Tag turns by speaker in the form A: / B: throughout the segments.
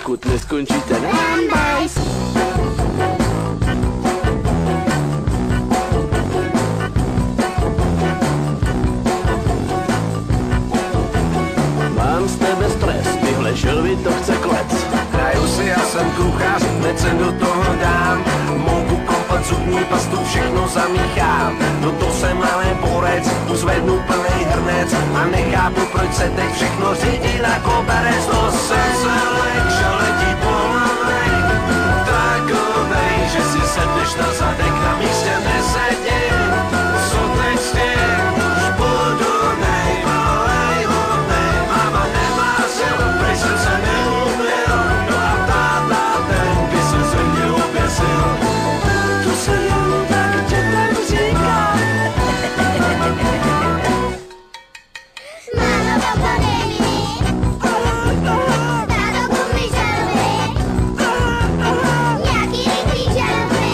A: dokud neskončí ten rambajs. Mám z tebe stres, tyhle želvy to chce klec.
B: Hraju si, já jsem kuchař, hned se do toho dám. Mouku, komplet, zubní pastu, všechno zamíchám. No to jsem ale borec, uzvednu plnej hrnec. A nechápu, proč se teď všechno řídí na koberec. To srdce že letí pomalej. Takovej, že si sedneš na zadek, na místě nesedím. Co teď s tím? Už budu nejmalej, hodnej. Mama nemá sil, prej jsem se neumil. No a táta, ten by se ze mě oběsil. To se jen tak dětem říká.
C: Málo pokodený, táto kup mi želvy, nějaký rychlý želvy.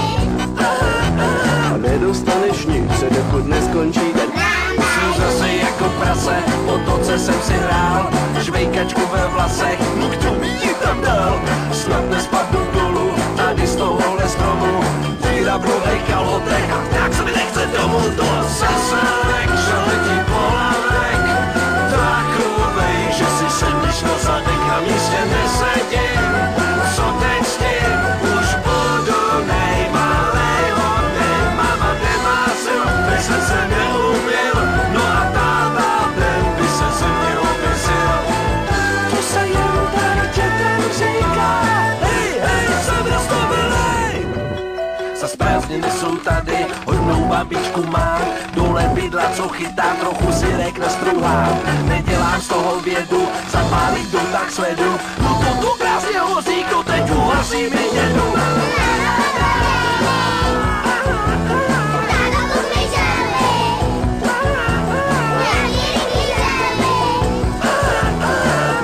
A: A nedostaneš nic, dokud neskončí ten
B: Jsem zase jako prase, po toce jsem si hrál. Žvejkačku ve vlasech, no kdo mi ji tam dal? Snad nespadnu dolů, tady z tohohle stromu. Díra v nových kalhotech a nějak se mi nechce domů. To seselek, že letí polavek. Takovej, že si sedneš na zadek, na místě nesedím. Co teď s tím? Už budu nejmalej hodnej. Mama nemá sil, teď jsem se neumil. No a táta, ten by se ze mě oběsil. To se jen tak dětem říká. Hej, hej, jsem roztomilej. Zas prázdniny jsou tady, hodnou babičku mám. Dole bydla, co chytá, trochu sirek nastruhám. Nedělám z toho vědu, zapálit dům tak sledu. No to tu krásně hoří, kdo teď uhasí mi dědu.
C: Táto kup mi želvy, nějaký rychlý želvy.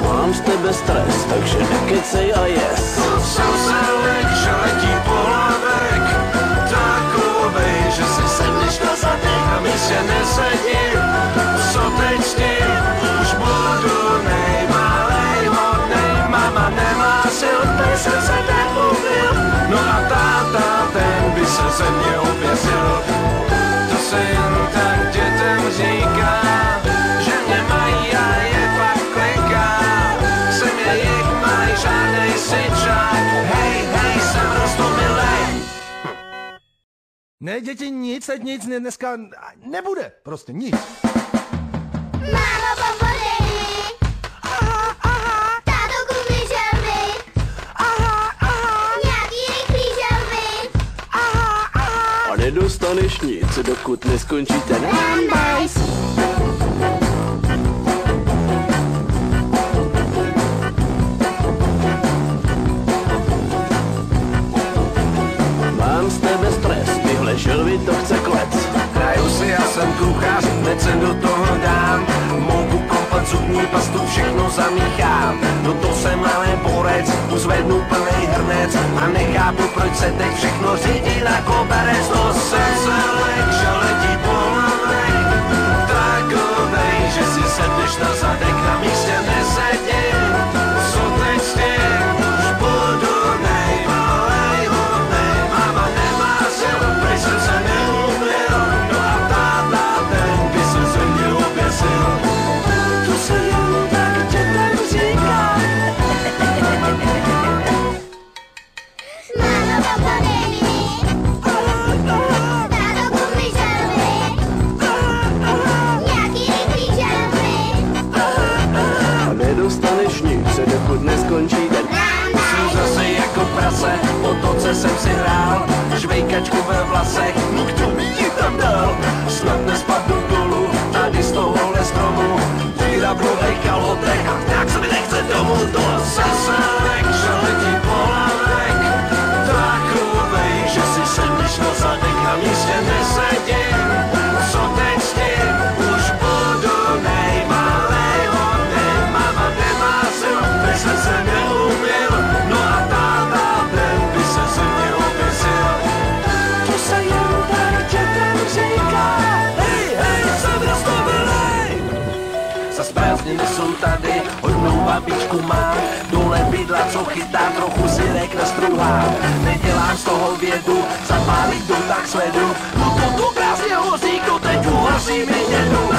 A: Mám z tebe stres, takže nekecej a jes.
B: Seselek, že letí polavek. Takovej, že si sedneš na zadek, na místě nesedím. Co teď s tím? Už budu nejmalej hodnej. Mama nemá sil, teď jsem se neumil. No a táta, ten by se ze mě oběsil. To se jen tak dětem říká, že mě mají a je pak kliká. Jsem jejich malý, žádnej syčák. Hej, hej, jsem roztomilej.
D: Ne, děti, nic, teď nic dneska nebude. Prostě nic.
C: Málo pokodený, táto kup mi želvy, nějaký rychlý želvy.
A: A nedostaneš nic, dokud neskončí ten rambajs. Mám z tebe stres, tyhle želvy to chce klec.
B: Hraju si, já jsem kuchař, hned se do toho dám. Mouku, komplet, zubní pastu, všechno zamíchám. No to jsem ale borec, uzvednu plnej hrnec. A nechápu, proč se teď všechno řídí na koberec. To seselek, že letí pomalej. Takovej, že si sedneš na zadek, na místě nesedím. Co teď s tím? Už budu nejmalej hodnej. Mama nemá sil, prej jsem se neumil. No a táta, ten by se ze mě oběsil. To se jen tak dětem říká.
C: Málo pokodený, táto kup mi želvy, nějaký rychlý želvy.
A: A nedostaneš nic, dokud neskončí ten
B: Jsem zase jako prase, po toce jsem si hrál. Žvejkačku ve vlasech, no kdo mi ji tam dal? Snad nespadnu dolů, tady z tohohle stromu. Díra v nových kalhotech a nějak se mi nechce domů. To seselek, že letí polavek. Takovej, že si sedneš na zadek, na místě nesedím. Co teď s tím? Už budu nejmalej hodnej. Mama nemá sil, teď jsem se neumil. No a táta, ten by se ze mě oběsil. To se jen tak dětem říká. Hej, hej, jsem roztomilej. Zas prázdniny jsou tady, Čechy, hodnou babičku mám, dole bydla, co chytá, trochu si rekne struhám. Nedělám z toho vědu, zapálit do tak sledu, no to tu krásně hoří, kdo teď uhasí mi dědu.